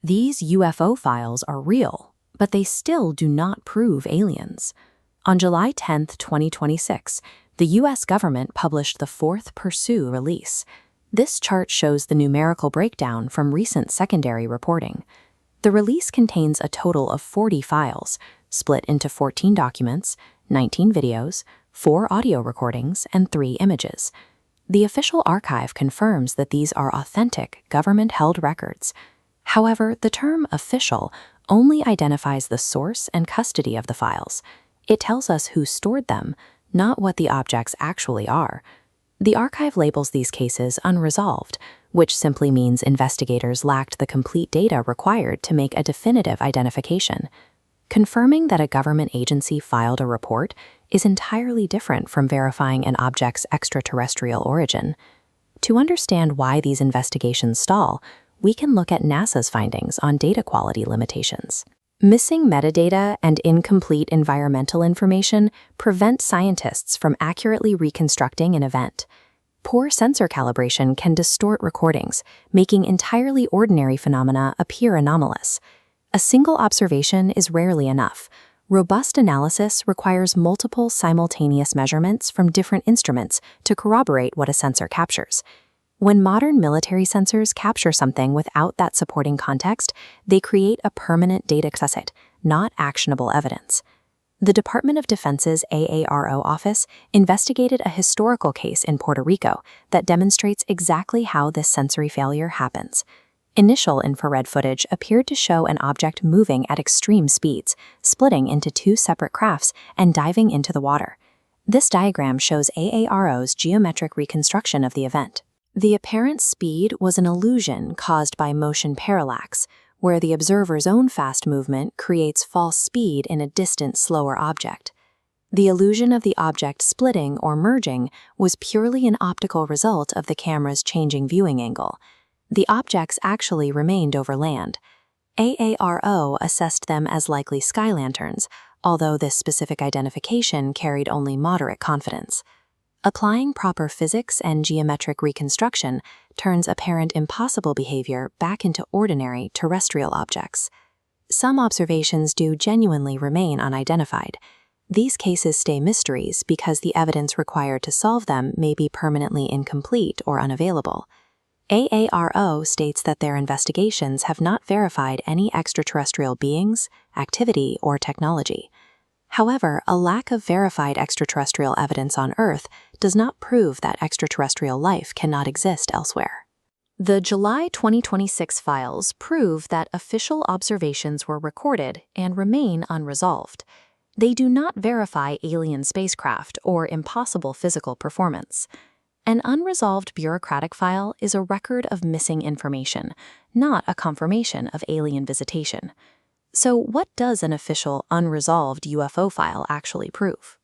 These UFO files are real, but they still do not prove aliens. On July 10, 2026, the U.S. government published the fourth Pursue release. This chart shows the numerical breakdown from recent secondary reporting. The release contains a total of 40 files, split into 14 documents, 19 videos, 4 audio recordings, and 3 images. The official archive confirms that these are authentic, government-held records. However, the term official only identifies the source and custody of the files. It tells us who stored them, not what the objects actually are. The archive labels these cases unresolved, which simply means investigators lacked the complete data required to make a definitive identification. Confirming that a government agency filed a report is entirely different from verifying an object's extraterrestrial origin. To understand why these investigations stall, we can look at NASA's findings on data quality limitations. Missing metadata and incomplete environmental information prevent scientists from accurately reconstructing an event. Poor sensor calibration can distort recordings, making entirely ordinary phenomena appear anomalous. A single observation is rarely enough. Robust analysis requires multiple simultaneous measurements from different instruments to corroborate what a sensor captures. When modern military sensors capture something without that supporting context, they create a permanent data set, not actionable evidence. The Department of Defense's AARO office investigated a historical case in Puerto Rico that demonstrates exactly how this sensory failure happens. Initial infrared footage appeared to show an object moving at extreme speeds, splitting into 2 separate crafts and diving into the water. This diagram shows AARO's geometric reconstruction of the event. The apparent speed was an illusion caused by motion parallax, where the observer's own fast movement creates false speed in a distant, slower object. The illusion of the object splitting or merging was purely an optical result of the camera's changing viewing angle. The objects actually remained over land. AARO assessed them as likely sky lanterns, although this specific identification carried only moderate confidence. Applying proper physics and geometric reconstruction turns apparent impossible behavior back into ordinary terrestrial objects. Some observations do genuinely remain unidentified. These cases stay mysteries because the evidence required to solve them may be permanently incomplete or unavailable. AARO states that their investigations have not verified any extraterrestrial beings, activity, or technology. However, a lack of verified extraterrestrial evidence on Earth does not prove that extraterrestrial life cannot exist elsewhere. The July 2026 files prove that official observations were recorded and remain unresolved. They do not verify alien spacecraft or impossible physical performance. An unresolved bureaucratic file is a record of missing information, not a confirmation of alien visitation. So what does an official unresolved UFO file actually prove?